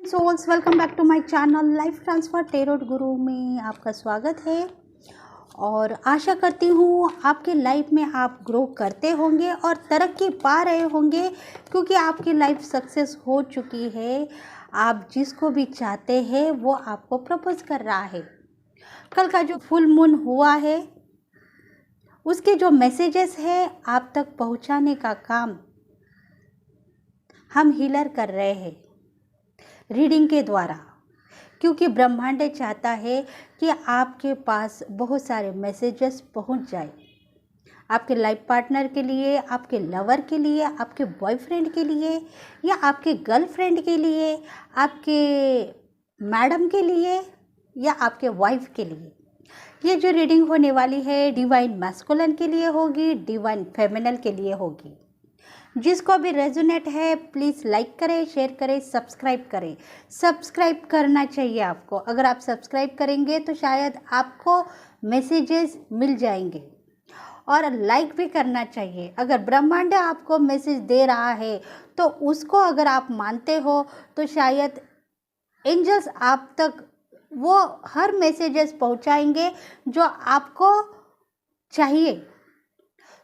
Souls welcome back to my channel life transfer tarot guru में आपका स्वागत है। और आशा करती हूँ आपके लाइफ में आप ग्रो करते होंगे और तरक्की पा रहे होंगे, क्योंकि आपकी लाइफ सक्सेस हो चुकी है। आप जिसको भी चाहते हैं वो आपको प्रपोज कर रहा है। कल का जो फुल मून हुआ है उसके जो मैसेजेस है आप तक पहुँचाने का काम हम हीलर कर रहे हैं रीडिंग के द्वारा, क्योंकि ब्रह्मांड चाहता है कि आपके पास बहुत सारे मैसेजेस पहुंच जाए। आपके लाइफ पार्टनर के लिए, आपके लवर के लिए, आपके बॉयफ्रेंड के लिए, या आपके गर्लफ्रेंड के लिए, आपके मैडम के लिए, या आपके वाइफ के लिए। ये जो रीडिंग होने वाली है डिवाइन मैस्कुलिन के लिए होगी, डिवाइन फेमिनल के लिए होगी। जिसको भी रेजोनेट है प्लीज़ लाइक करें, शेयर करें, सब्सक्राइब करें। सब्सक्राइब करना चाहिए आपको। अगर आप सब्सक्राइब करेंगे तो शायद आपको मैसेजेस मिल जाएंगे, और लाइक भी करना चाहिए। अगर ब्रह्मांड आपको मैसेज दे रहा है तो उसको अगर आप मानते हो तो शायद एंजल्स आप तक वो हर मैसेजेस पहुंचाएंगे जो आपको चाहिए।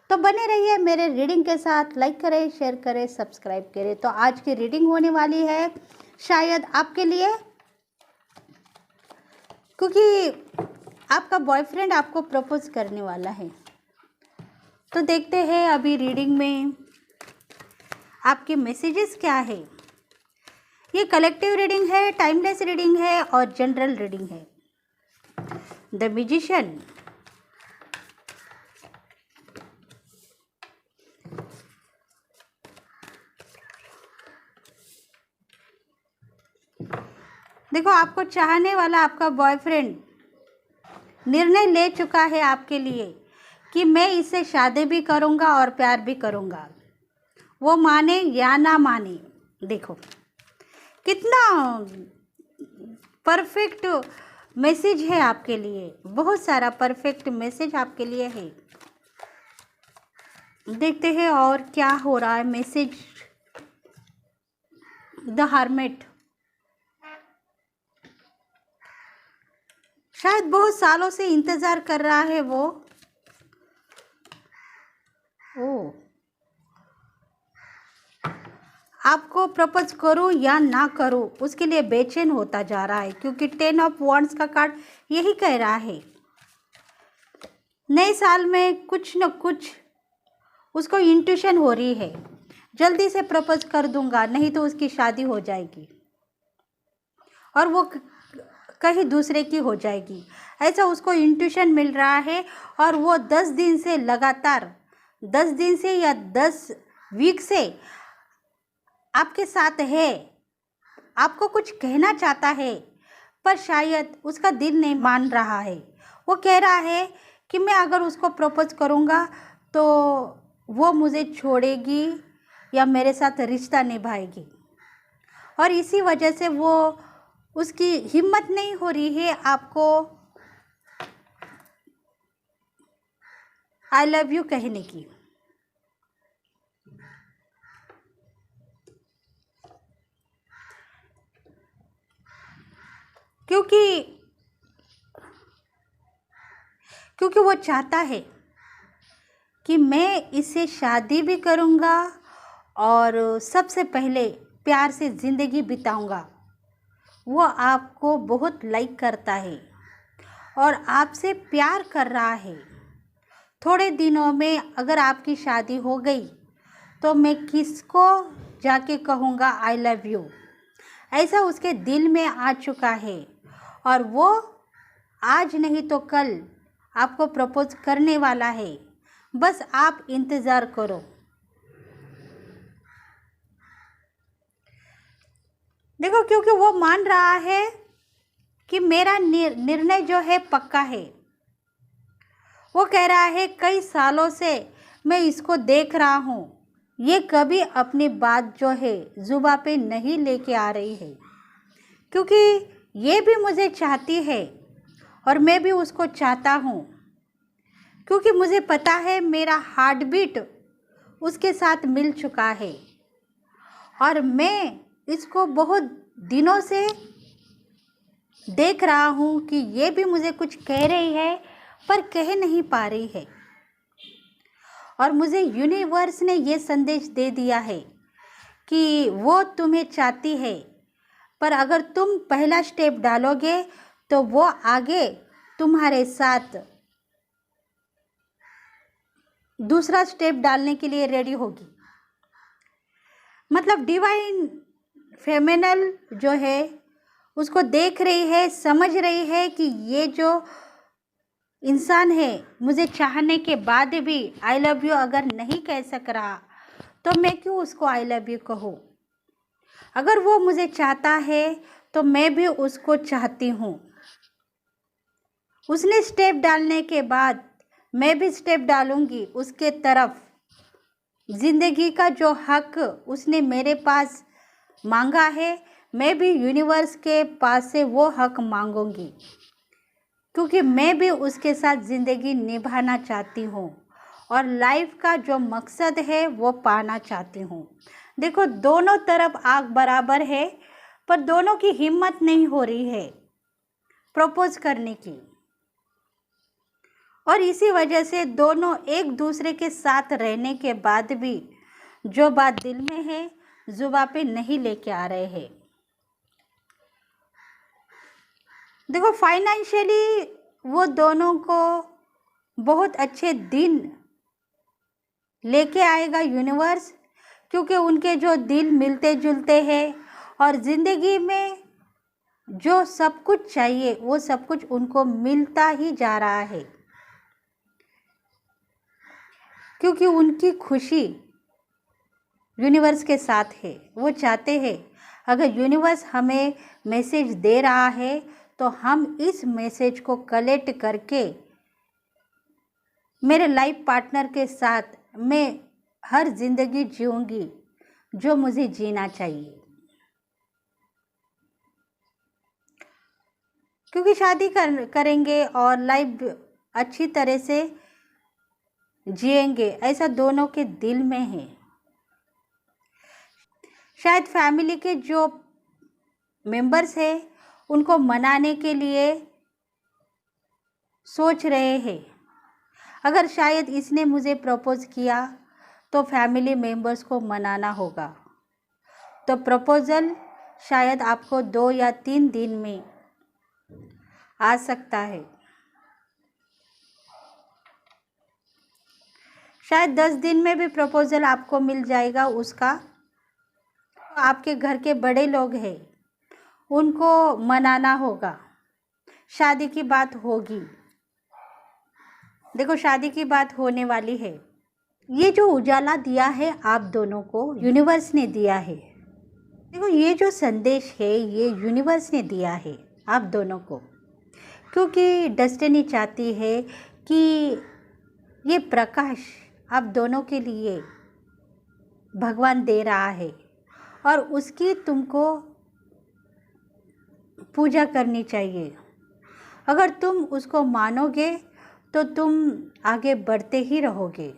तो बने रहिए मेरे रीडिंग के साथ। लाइक करें, शेयर करें, सब्सक्राइब करें। तो आज की रीडिंग होने वाली है शायद आपके लिए, क्योंकि आपका बॉयफ्रेंड आपको प्रपोज करने वाला है। तो देखते हैं अभी रीडिंग में आपके मैसेजेस क्या है। ये कलेक्टिव रीडिंग है, टाइमलेस रीडिंग है और जनरल रीडिंग है। द मैजिशियन, देखो आपको चाहने वाला आपका बॉयफ्रेंड निर्णय ले चुका है आपके लिए कि मैं इससे शादी भी करूंगा और प्यार भी करूंगा, वो माने या ना माने। देखो कितना परफेक्ट मैसेज है आपके लिए, बहुत सारा परफेक्ट मैसेज आपके लिए है। देखते हैं और क्या हो रहा है मैसेज। द हर्मिट, शायद बहुत सालों से इंतज़ार कर रहा है वो। ओ, आपको प्रपोज करूं या ना करूं उसके लिए बेचैन होता जा रहा है, क्योंकि 10 ऑफ वॉन्ड्स का कार्ड यही कह रहा है। नए साल में कुछ न कुछ उसको इंट्यूशन हो रही है, जल्दी से प्रपोज कर दूंगा नहीं तो उसकी शादी हो जाएगी और वो कहीं दूसरे की हो जाएगी, ऐसा उसको इंट्यूशन मिल रहा है। और वो 10 दिन से लगातार, 10 दिन से या 10 वीक से आपके साथ है, आपको कुछ कहना चाहता है, पर शायद उसका दिल नहीं मान रहा है। वो कह रहा है कि मैं अगर उसको प्रपोज करूँगा तो वो मुझे छोड़ेगी या मेरे साथ रिश्ता निभाएगी, और इसी वजह से वो उसकी हिम्मत नहीं हो रही है आपको आई लव यू कहने की। क्योंकि वो चाहता है कि मैं इससे शादी भी करूँगा और सबसे पहले प्यार से ज़िंदगी बिताऊँगा। वो आपको बहुत लाइक करता है और आपसे प्यार कर रहा है। थोड़े दिनों में अगर आपकी शादी हो गई तो मैं किसको जाके कहूँगा आई लव यू, ऐसा उसके दिल में आ चुका है। और वो आज नहीं तो कल आपको प्रपोज करने वाला है, बस आप इंतज़ार करो। देखो क्योंकि वो मान रहा है कि मेरा निर्णय जो है पक्का है। वो कह रहा है कई सालों से मैं इसको देख रहा हूँ, ये कभी अपनी बात जो है जुबां पे नहीं लेके आ रही है, क्योंकि ये भी मुझे चाहती है और मैं भी उसको चाहता हूँ, क्योंकि मुझे पता है मेरा हार्ट बीट उसके साथ मिल चुका है और मैं इसको बहुत दिनों से देख रहा हूँ कि ये भी मुझे कुछ कह रही है पर कह नहीं पा रही है, और मुझे यूनिवर्स ने ये संदेश दे दिया है कि वो तुम्हें चाहती है, पर अगर तुम पहला स्टेप डालोगे तो वो आगे तुम्हारे साथ दूसरा स्टेप डालने के लिए रेडी होगी। मतलब डिवाइन फेमिनल जो है उसको देख रही है, समझ रही है कि ये जो इंसान है मुझे चाहने के बाद भी आई लव यू अगर नहीं कह सक रहा तो मैं क्यों उसको आई लव यू कहूँ। अगर वो मुझे चाहता है तो मैं भी उसको चाहती हूँ। उसने स्टेप डालने के बाद मैं भी स्टेप डालूंगी उसके तरफ। ज़िंदगी का जो हक उसने मेरे पास मांगा है, मैं भी यूनिवर्स के पास से वो हक मांगूंगी, क्योंकि मैं भी उसके साथ ज़िंदगी निभाना चाहती हूँ और लाइफ का जो मकसद है वो पाना चाहती हूँ। देखो, दोनों तरफ आग बराबर है, पर दोनों की हिम्मत नहीं हो रही है प्रपोज करने की, और इसी वजह से दोनों एक दूसरे के साथ रहने के बाद भी जो बात दिल में है जुबां पे नहीं लेके आ रहे हैं। देखो, फाइनेंशियली वो दोनों को बहुत अच्छे दिन लेके आएगा यूनिवर्स, क्योंकि उनके जो दिल मिलते जुलते हैं और ज़िंदगी में जो सब कुछ चाहिए वो सब कुछ उनको मिलता ही जा रहा है, क्योंकि उनकी खुशी यूनिवर्स के साथ है। वो चाहते हैं अगर यूनिवर्स हमें मैसेज दे रहा है तो हम इस मैसेज को कलेक्ट करके मेरे लाइफ पार्टनर के साथ मैं हर ज़िंदगी जीऊँगी जो मुझे जीना चाहिए, क्योंकि शादी करेंगे और लाइफ अच्छी तरह से जिएंगे, ऐसा दोनों के दिल में है। शायद फैमिली के जो मेंबर्स हैं उनको मनाने के लिए सोच रहे हैं। अगर शायद इसने मुझे प्रपोज किया तो फैमिली मेंबर्स को मनाना होगा, तो प्रपोजल शायद आपको 2 या 3 दिन में आ सकता है, शायद 10 दिन में भी प्रपोजल आपको मिल जाएगा उसका। आपके घर के बड़े लोग हैं उनको मनाना होगा, शादी की बात होगी। देखो, शादी की बात होने वाली है। ये जो उजाला दिया है आप दोनों को यूनिवर्स ने दिया है। देखो, ये जो संदेश है ये यूनिवर्स ने दिया है आप दोनों को, क्योंकि डेस्टिनी चाहती है कि ये प्रकाश आप दोनों के लिए भगवान दे रहा है और उसकी तुमको पूजा करनी चाहिए। अगर तुम उसको मानोगे तो तुम आगे बढ़ते ही रहोगे।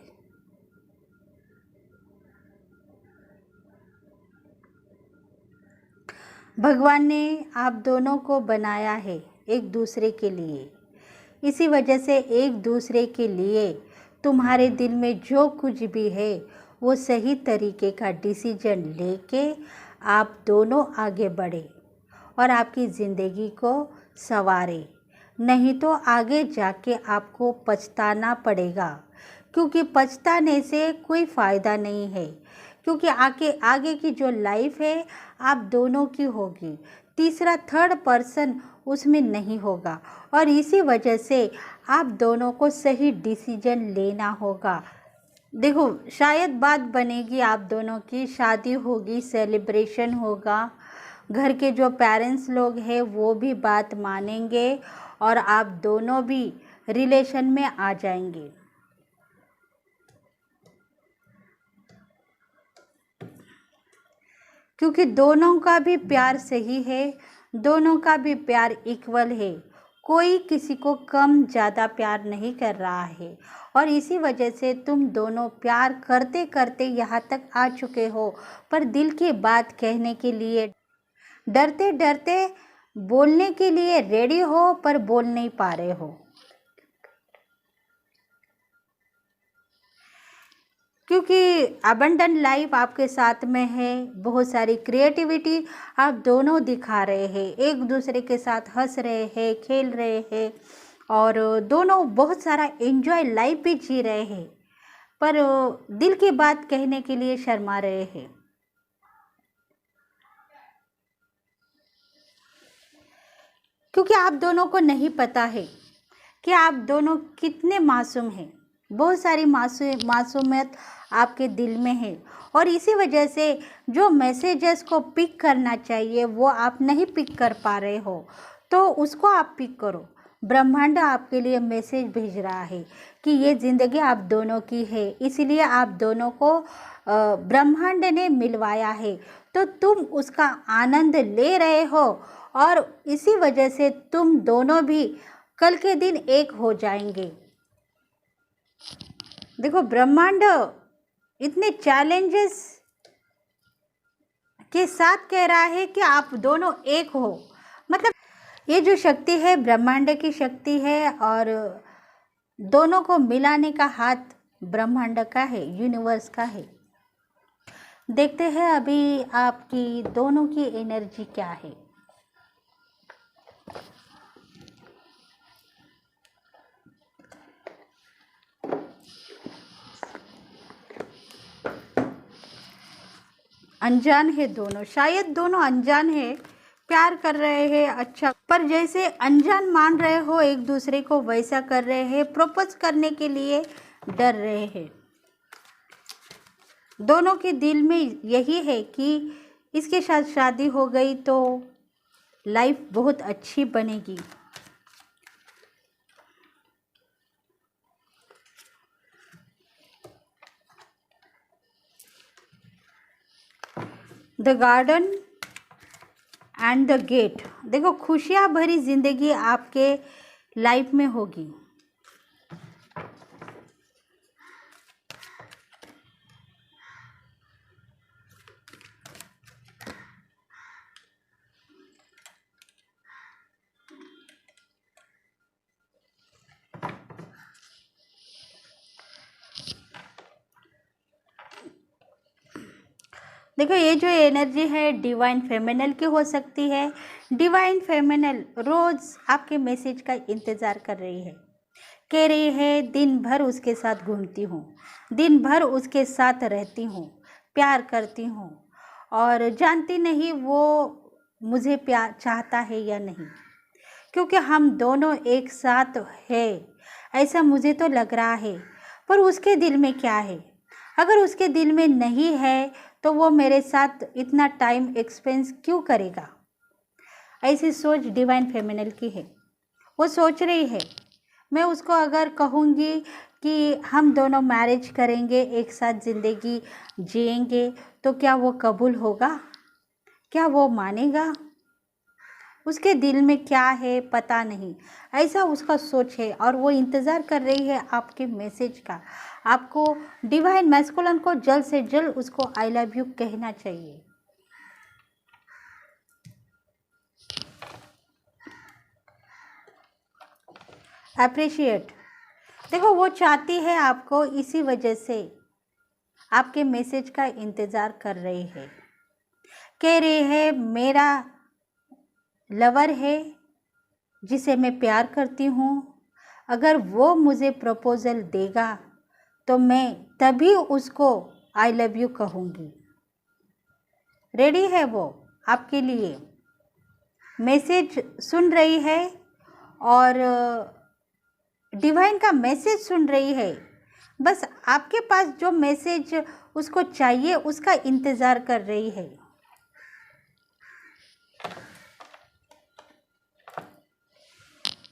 भगवान ने आप दोनों को बनाया है एक दूसरे के लिए, इसी वजह से एक दूसरे के लिए तुम्हारे दिल में जो कुछ भी है वो सही तरीके का डिसीजन लेके आप दोनों आगे बढ़े और आपकी ज़िंदगी को संवारे, नहीं तो आगे जाके आपको पछताना पड़ेगा, क्योंकि पछताने से कोई फ़ायदा नहीं है, क्योंकि आगे की जो लाइफ है आप दोनों की होगी, तीसरा थर्ड पर्सन उसमें नहीं होगा, और इसी वजह से आप दोनों को सही डिसीजन लेना होगा। देखो, शायद बात बनेगी आप दोनों की, शादी होगी, सेलिब्रेशन होगा, घर के जो पेरेंट्स लोग हैं वो भी बात मानेंगे और आप दोनों भी रिलेशन में आ जाएंगे। क्योंकि दोनों का भी प्यार सही है, दोनों का भी प्यार इक्वल है, कोई किसी को कम ज़्यादा प्यार नहीं कर रहा है, और इसी वजह से तुम दोनों प्यार करते करते यहाँ तक आ चुके हो, पर दिल की बात कहने के लिए डरते डरते बोलने के लिए रेडी हो पर बोल नहीं पा रहे हो, क्योंकि अबंडेंट लाइफ आपके साथ में है। बहुत सारी क्रिएटिविटी आप दोनों दिखा रहे हैं, एक दूसरे के साथ हंस रहे हैं, खेल रहे हैं और दोनों बहुत सारा एंजॉय लाइफ भी जी रहे हैं, पर दिल की बात कहने के लिए शर्मा रहे हैं। क्योंकि आप दोनों को नहीं पता है कि आप दोनों कितने मासूम हैं। बहुत सारी मासूमियत आपके दिल में है और इसी वजह से जो मैसेजेस को पिक करना चाहिए वो आप नहीं पिक कर पा रहे हो, तो उसको आप पिक करो। ब्रह्मांड आपके लिए मैसेज भेज रहा है कि ये ज़िंदगी आप दोनों की है, इसलिए आप दोनों को ब्रह्मांड ने मिलवाया है, तो तुम उसका आनंद ले रहे हो और इसी वजह से तुम दोनों भी कल के दिन एक हो जाएंगे। देखो, ब्रह्मांड इतने चैलेंजेस के साथ कह रहा है कि आप दोनों एक हो। मतलब ये जो शक्ति है ब्रह्मांड की शक्ति है और दोनों को मिलाने का हाथ ब्रह्मांड का है, यूनिवर्स का है। देखते हैं अभी आपकी दोनों की एनर्जी क्या है। अनजान है दोनों, शायद दोनों अनजान है, प्यार कर रहे हैं अच्छा, पर जैसे अनजान मान रहे हो एक दूसरे को वैसा कर रहे हैं, प्रपोज करने के लिए डर रहे हैं। दोनों के दिल में यही है कि इसके साथ शादी हो गई तो लाइफ बहुत अच्छी बनेगी। The garden and the gate. देखो, खुशियाँ भरी जिंदगी आपके लाइफ में होगी। देखो, ये जो एनर्जी है डिवाइन फेमिनल की हो सकती है। डिवाइन फेमिनल रोज़ आपके मैसेज का इंतज़ार कर रही है, कह रही है दिन भर उसके साथ घूमती हूँ, दिन भर उसके साथ रहती हूँ, प्यार करती हूँ और जानती नहीं वो मुझे प्यार चाहता है या नहीं, क्योंकि हम दोनों एक साथ है ऐसा मुझे तो लग रहा है, पर उसके दिल में क्या है? अगर उसके दिल में नहीं है तो वो मेरे साथ इतना टाइम एक्सपेंस क्यों करेगा? ऐसी सोच डिवाइन फेमिनल की है। वो सोच रही है मैं उसको अगर कहूँगी कि हम दोनों मैरिज करेंगे, एक साथ ज़िंदगी जिएंगे, तो क्या वो कबूल होगा? क्या वो मानेगा? उसके दिल में क्या है पता नहीं, ऐसा उसका सोच है और वो इंतज़ार कर रही है आपके मैसेज का। आपको डिवाइन मैस्कुलिन को जल्द से जल्द उसको आई लव यू कहना चाहिए। अप्रिशिएट। देखो, वो चाहती है आपको, इसी वजह से आपके मैसेज का इंतज़ार कर रही है, कह रही है मेरा लवर है जिसे मैं प्यार करती हूँ, अगर वो मुझे प्रपोज़ल देगा तो मैं तभी उसको आई लव यू कहूँगी। रेडी है वो आपके लिए, मैसेज सुन रही है और डिवाइन का मैसेज सुन रही है। बस आपके पास जो मैसेज उसको चाहिए उसका इंतज़ार कर रही है।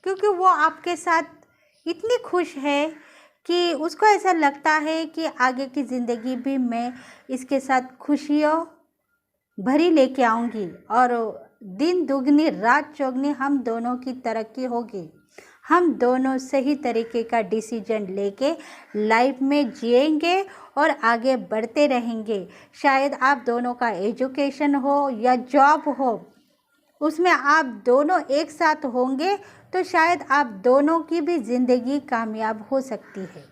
क्योंकि वो आपके साथ इतनी खुश है कि उसको ऐसा लगता है कि आगे की ज़िंदगी भी मैं इसके साथ खुशियों भरी लेके आऊँगी और दिन दुगनी रात चौगनी हम दोनों की तरक्की होगी। हम दोनों सही तरीके का डिसीजन लेके लाइफ में जिएंगे और आगे बढ़ते रहेंगे। शायद आप दोनों का एजुकेशन हो या जॉब हो, उसमें आप दोनों एक साथ होंगे तो शायद आप दोनों की भी ज़िंदगी कामयाब हो सकती है।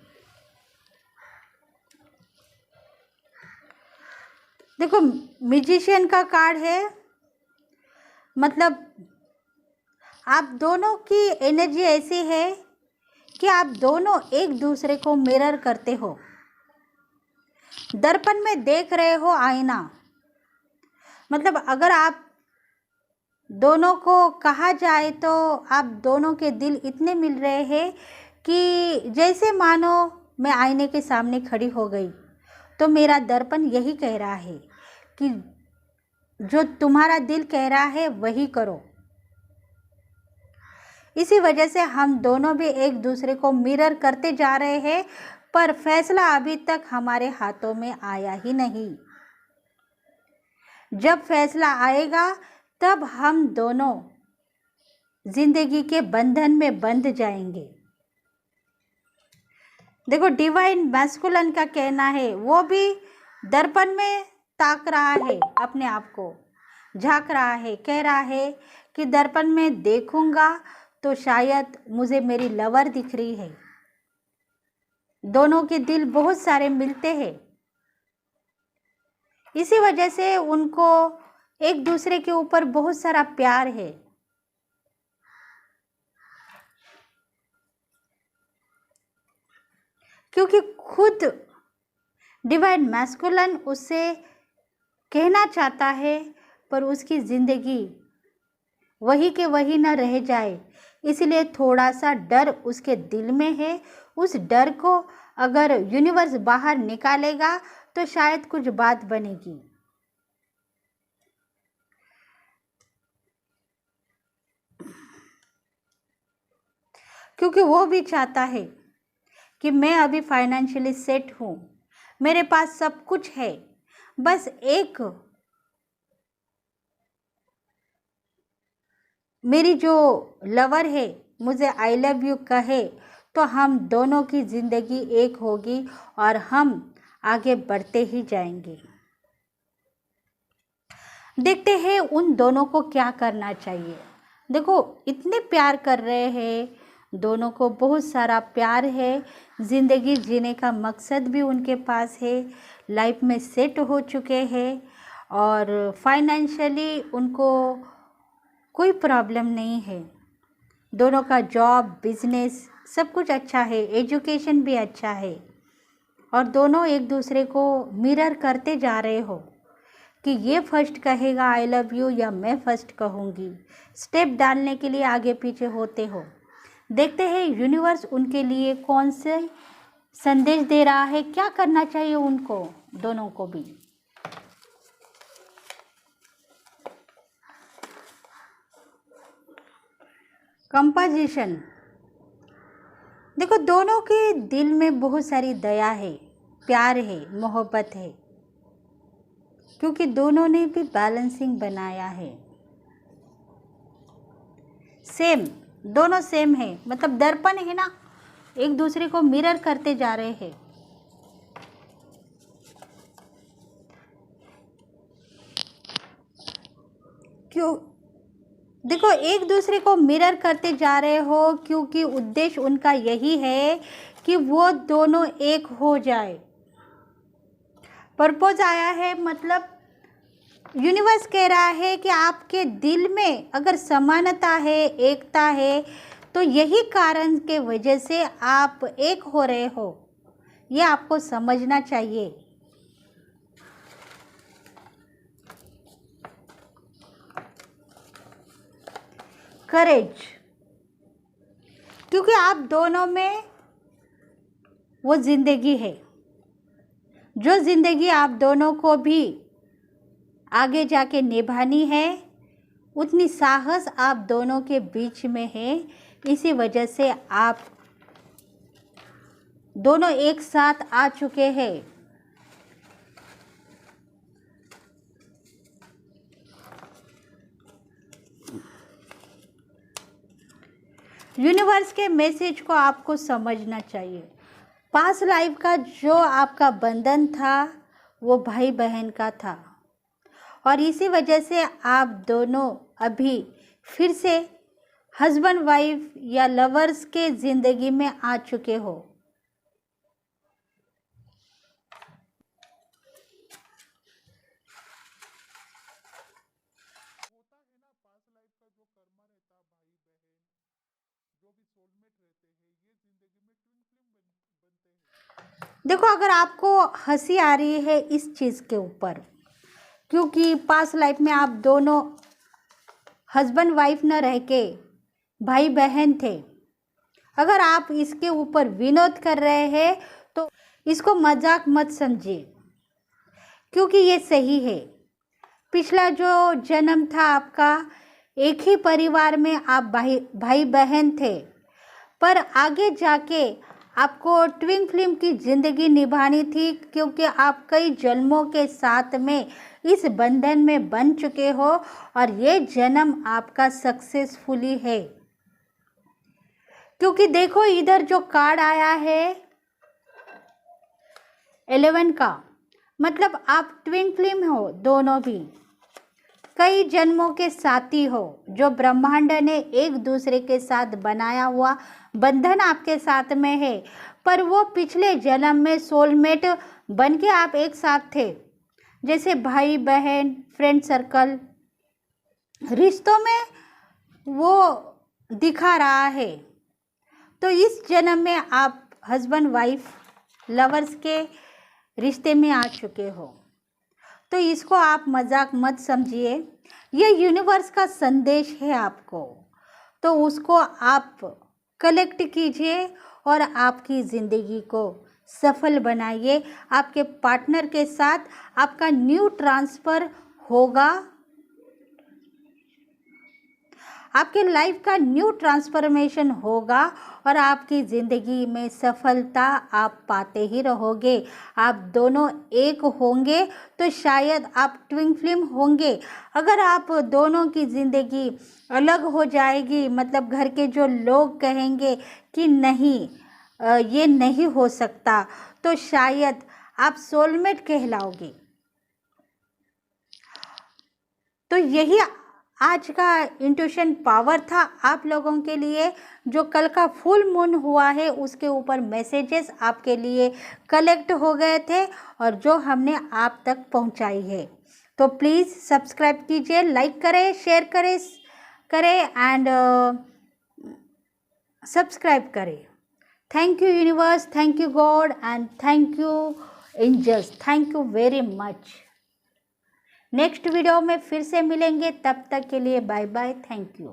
देखो म्यूजिशियन का कार्ड है, मतलब आप दोनों की एनर्जी ऐसी है कि आप दोनों एक दूसरे को मिरर करते हो, दर्पण में देख रहे हो आईना। मतलब अगर आप दोनों को कहा जाए तो आप दोनों के दिल इतने मिल रहे हैं कि जैसे मानो मैं आईने के सामने खड़ी हो गई तो मेरा दर्पण यही कह रहा है कि जो तुम्हारा दिल कह रहा है वही करो। इसी वजह से हम दोनों भी एक दूसरे को मिरर करते जा रहे हैं, पर फैसला अभी तक हमारे हाथों में आया ही नहीं। जब फैसला आएगा तब हम दोनों जिंदगी के बंधन में बंध जाएंगे। देखो डिवाइन मैस्कुलिन का कहना है, वो भी दर्पण में ताक रहा है, अपने आप को झांक रहा है, कह रहा है कि दर्पण में देखूंगा तो शायद मुझे मेरी लवर दिख रही है। दोनों के दिल बहुत सारे मिलते हैं, इसी वजह से उनको एक दूसरे के ऊपर बहुत सारा प्यार है। क्योंकि खुद डिवाइन मैस्कुलिन उससे कहना चाहता है, पर उसकी ज़िंदगी वही के वही न रह जाए, इसलिए थोड़ा सा डर उसके दिल में है। उस डर को अगर यूनिवर्स बाहर निकालेगा तो शायद कुछ बात बनेगी। क्योंकि वो भी चाहता है कि मैं अभी फाइनेंशियली सेट हूँ, मेरे पास सब कुछ है, बस एक मेरी जो लवर है मुझे आई लव यू कहे तो हम दोनों की ज़िंदगी एक होगी और हम आगे बढ़ते ही जाएंगे। देखते हैं उन दोनों को क्या करना चाहिए। देखो इतने प्यार कर रहे हैं, दोनों को बहुत सारा प्यार है, ज़िंदगी जीने का मकसद भी उनके पास है, लाइफ में सेट हो चुके हैं और फाइनेंशियली उनको कोई प्रॉब्लम नहीं है। दोनों का जॉब बिजनेस सब कुछ अच्छा है, एजुकेशन भी अच्छा है और दोनों एक दूसरे को मिरर करते जा रहे हो कि ये फर्स्ट कहेगा आई लव यू या मैं फर्स्ट कहूँगी। स्टेप डालने के लिए आगे पीछे होते हो। देखते हैं यूनिवर्स उनके लिए कौन से संदेश दे रहा है, क्या करना चाहिए उनको दोनों को भी। कंपोजिशन, देखो दोनों के दिल में बहुत सारी दया है, प्यार है, मोहब्बत है, क्योंकि दोनों ने भी बैलेंसिंग बनाया है। सेम, दोनों सेम है, मतलब दर्पण है ना, एक दूसरे को मिरर करते जा रहे हैं। क्यों, देखो एक दूसरे को मिरर करते जा रहे हो क्योंकि उद्देश्य उनका यही है कि वो दोनों एक हो जाए। पर्पस आया है, मतलब यूनिवर्स कह रहा है कि आपके दिल में अगर समानता है, एकता है, तो यही कारण के वजह से आप एक हो रहे हो, ये आपको समझना चाहिए। करेज, क्योंकि आप दोनों में वो जिंदगी है, जो जिंदगी आप दोनों को भी आगे जाके निभानी है, उतनी साहस आप दोनों के बीच में है। इसी वजह से आप दोनों एक साथ आ चुके हैं। यूनिवर्स के मैसेज को आपको समझना चाहिए। पास्ट लाइफ का जो आपका बंधन था वो भाई बहन का था, और इसी वजह से आप दोनों अभी फिर से हस्बैंड वाइफ या लवर्स के ज़िंदगी में आ चुके हो। देखो, अगर आपको हंसी आ रही है इस चीज़ के ऊपर, क्योंकि पास्ट लाइफ में आप दोनों हस्बैंड वाइफ न रह के भाई बहन थे, अगर आप इसके ऊपर विनोद कर रहे हैं तो इसको मजाक मत समझिए, क्योंकि ये सही है। पिछला जो जन्म था आपका, एक ही परिवार में आप भाई बहन थे, पर आगे जाके आपको ट्विन फ्लेम की ज़िंदगी निभानी थी, क्योंकि आप कई जन्मों के साथ में इस बंधन में बन चुके हो और ये जन्म आपका सक्सेसफुली है। क्योंकि देखो, इधर जो कार्ड आया है 11 का, मतलब आप ट्विन फ्लेम हो, दोनों भी कई जन्मों के साथी हो। जो ब्रह्मांड ने एक दूसरे के साथ बनाया हुआ बंधन आपके साथ में है, पर वो पिछले जन्म में सोलमेट बन के आप एक साथ थे, जैसे भाई बहन, फ्रेंड सर्कल, रिश्तों में वो दिखा रहा है। तो इस जन्म में आप हस्बैंड वाइफ लवर्स के रिश्ते में आ चुके हो, तो इसको आप मजाक मत समझिए। ये यूनिवर्स का संदेश है आपको, तो उसको आप कलेक्ट कीजिए और आपकी ज़िंदगी को सफल बनाइए। आपके पार्टनर के साथ आपका न्यू ट्रांसफ़र होगा, आपके लाइफ का न्यू ट्रांसफॉर्मेशन होगा और आपकी ज़िंदगी में सफलता आप पाते ही रहोगे। आप दोनों एक होंगे तो शायद आप ट्विन फ्लेम होंगे। अगर आप दोनों की ज़िंदगी अलग हो जाएगी, मतलब घर के जो लोग कहेंगे कि नहीं ये नहीं हो सकता, तो शायद आप सोलमेट कहलाओगे। तो यही आज का इंट्यूशन पावर था आप लोगों के लिए। जो कल का फुल मून हुआ है उसके ऊपर मैसेजेस आपके लिए कलेक्ट हो गए थे और जो हमने आप तक पहुंचाई है। तो प्लीज़ सब्सक्राइब कीजिए, लाइक करें, शेयर करें एंड सब्सक्राइब करें। Thank you universe, thank you God and thank you angels, thank you very much. Next video में फिर से मिलेंगे, तब तक के लिए बाय बाय, थैंक यू।